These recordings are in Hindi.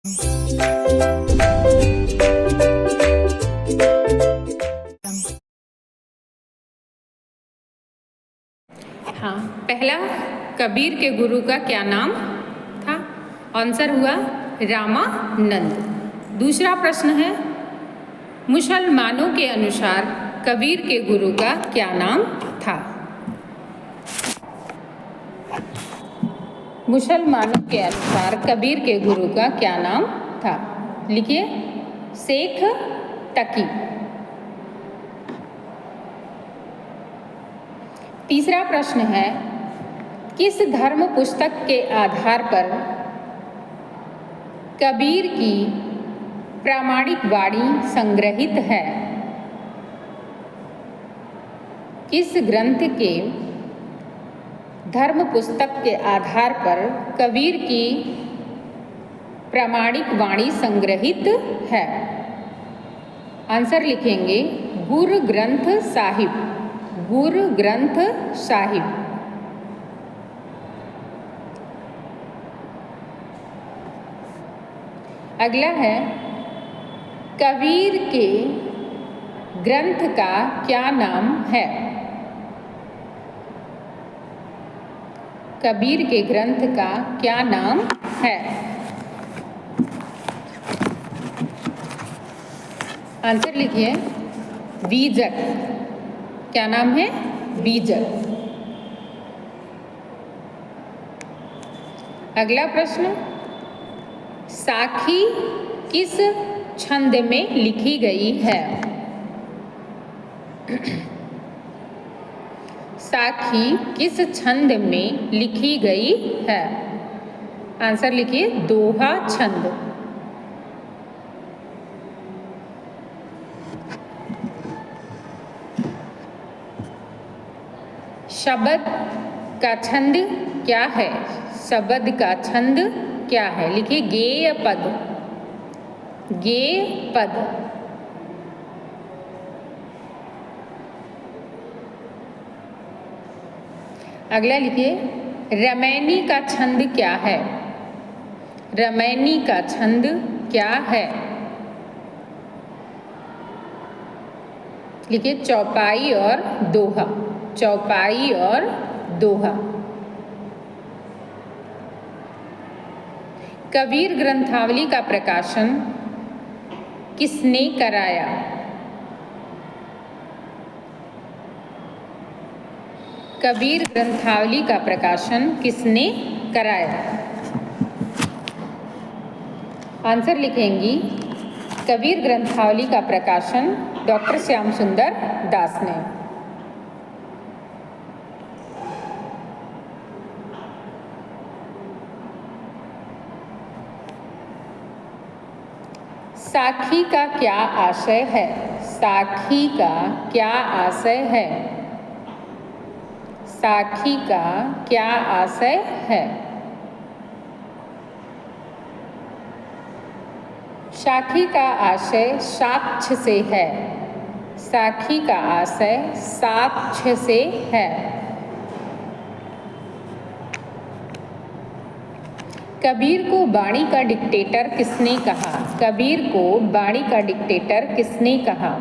हाँ, पहला कबीर के गुरु का क्या नाम था? आंसर हुआ रामानंद। दूसरा प्रश्न है, मुसलमानों के अनुसार कबीर के गुरु का क्या नाम था? मुसलमानों के अनुसार कबीर के गुरु का क्या नाम था? लिखिए, शेख तकी। तीसरा प्रश्न है, किस धर्म पुस्तक के आधार पर कबीर की प्रामाणिक वाणी संग्रहित है? किस ग्रंथ के धर्म पुस्तक के आधार पर कबीर की प्रामाणिक वाणी संग्रहित है? आंसर लिखेंगे गुरु ग्रंथ साहिब। गुरु ग्रंथ साहिब। अगला है, कबीर के ग्रंथ का क्या नाम है? कबीर के ग्रंथ का क्या नाम है? आंसर लिखिए, बीजक। क्या नाम है? बीजक। अगला प्रश्न, साखी किस छंद में लिखी गई है? साखी किस छंद में लिखी गई है? आंसर लिखिए, दोहा छंद। शब्द का छंद क्या है? शब्द का छंद क्या है? लिखिए, गेय पद। गेय पद। अगला लिखिए, रमैनी का छंद क्या है? रमैनी का छंद क्या है? लिखिए, चौपाई और दोहा। चौपाई और दोहा। कबीर ग्रंथावली का प्रकाशन किसने कराया? कबीर ग्रंथावली का प्रकाशन किसने कराया? आंसर लिखेंगी, कबीर ग्रंथावली का प्रकाशन डॉक्टर श्याम सुंदर दास ने। साखी का क्या आशय है? साखी का क्या आशय है? साखी का क्या आशय है? साखी का आशय साक्ष्य से है। साखी का आशय साक्ष्य से है। कबीर को वाणी का डिक्टेटर किसने कहा? कबीर को वाणी का डिक्टेटर किसने कहा?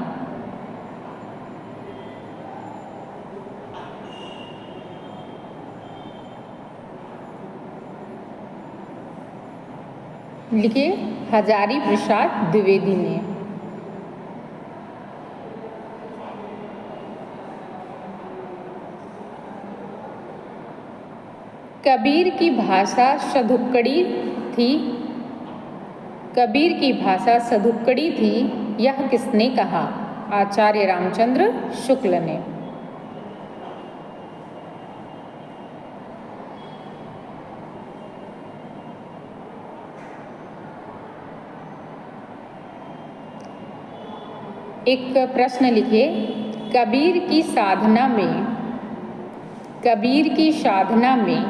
लिखिए, हजारी प्रसाद द्विवेदी ने। कबीर की भाषा सधुक्कड़ी थी। कबीर की भाषा सधुक्कड़ी थी, यह किसने कहा? आचार्य रामचंद्र शुक्ल ने। एक प्रश्न लिखिए, कबीर की साधना में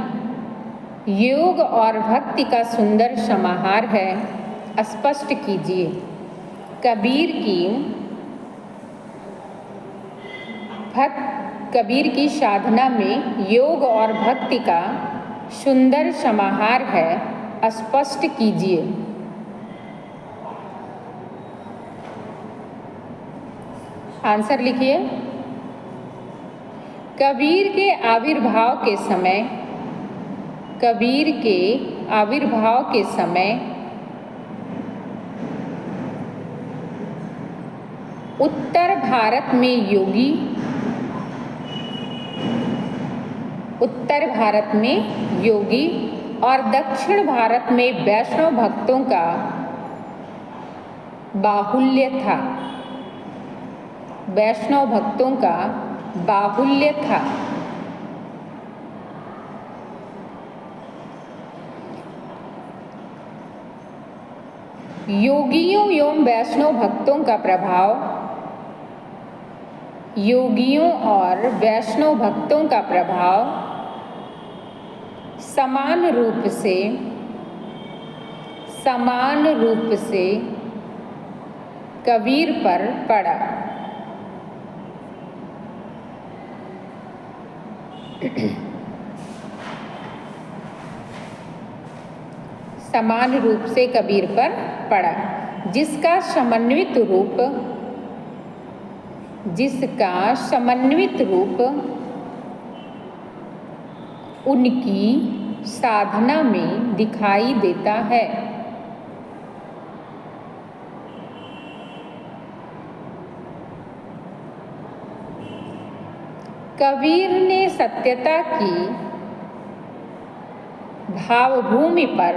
योग और भक्ति का सुंदर समाहार है, स्पष्ट कीजिए। कबीर की साधना में योग और भक्ति का सुंदर समाहार है, स्पष्ट कीजिए। आंसर लिखिए। कबीर के आविर्भाव के समय, कबीर के आविर्भाव के समय उत्तर भारत में योगी, उत्तर भारत में योगी और दक्षिण भारत में वैष्णव भक्तों का बाहुल्य था, वैष्णव भक्तों का बाहुल्य था। योगियों एवं वैष्णव भक्तों का प्रभाव, योगियों और वैष्णव भक्तों का प्रभाव समान रूप से कबीर पर पड़ा। समान रूप से कबीर पर पड़ा, जिसका समन्वित रूप उनकी साधना में दिखाई देता है। कबीर ने सत्यता की भावभूमि पर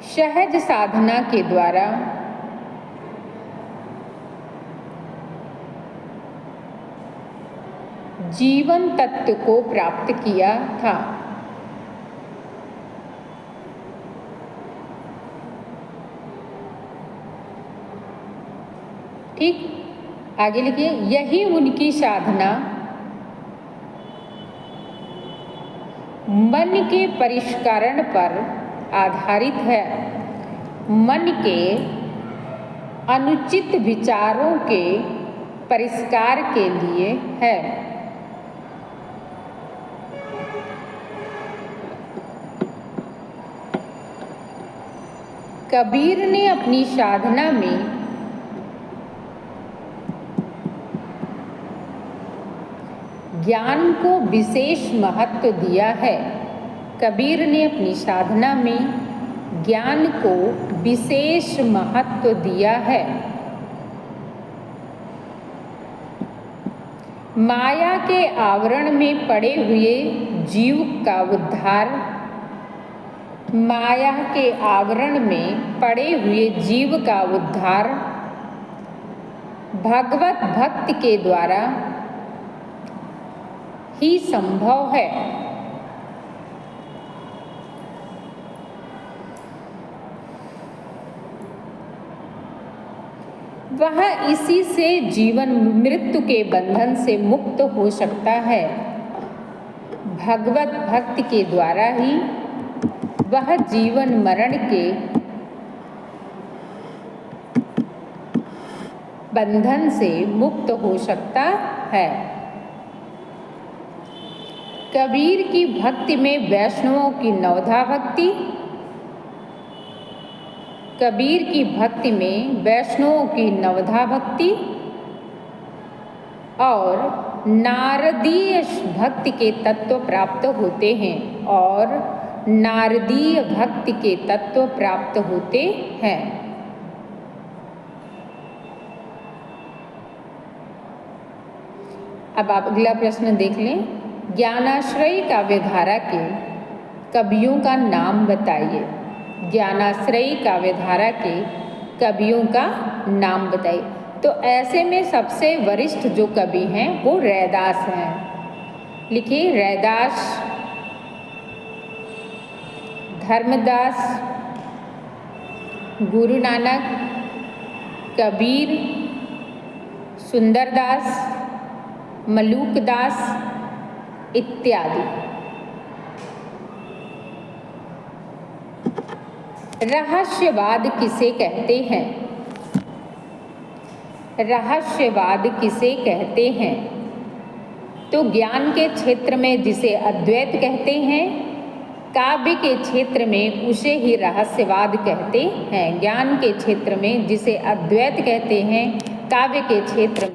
सहज साधना के द्वारा जीवन तत्व को प्राप्त किया था। ठीक, आगे लिखिए। यही उनकी साधना मन के परिष्करण पर आधारित है, मन के अनुचित विचारों के परिष्कार के लिए है। कबीर ने अपनी साधना में ज्ञान को विशेष महत्व दिया है। कबीर ने अपनी साधना में ज्ञान को विशेष महत्व दिया है। माया के आवरण में पड़े हुए जीव का उद्धार, माया के आवरण में पड़े हुए जीव का उद्धार भगवत भक्त के द्वारा ही संभव है। वह इसी से जीवन मृत्यु के बंधन से मुक्त हो सकता है। भगवत भक्त के द्वारा ही वह जीवन मरण के बंधन से मुक्त हो सकता है। कबीर की भक्ति में वैष्णवों की नवधा भक्ति, कबीर की भक्ति में वैष्णवों की नवधा भक्ति और नारदीय भक्ति के तत्व प्राप्त होते हैं, और नारदीय भक्ति के तत्व प्राप्त होते हैं। अब आप अगला प्रश्न देख लें। ज्ञानाश्रयी काव्यधारा के कवियों का नाम बताइए। ज्ञानाश्रयी काव्यधारा के कवियों का नाम बताइए। तो ऐसे में सबसे वरिष्ठ जो कवि हैं वो रैदास हैं। लिखिए, रैदास, धर्मदास, गुरु नानक, कबीर, सुंदरदास, मलूकदास इत्यादि। रहस्यवाद किसे कहते हैं? रहस्यवाद किसे कहते हैं? तो ज्ञान के क्षेत्र में जिसे अद्वैत कहते हैं, काव्य के क्षेत्र में उसे ही रहस्यवाद कहते हैं। ज्ञान के क्षेत्र में जिसे अद्वैत कहते हैं, काव्य के क्षेत्र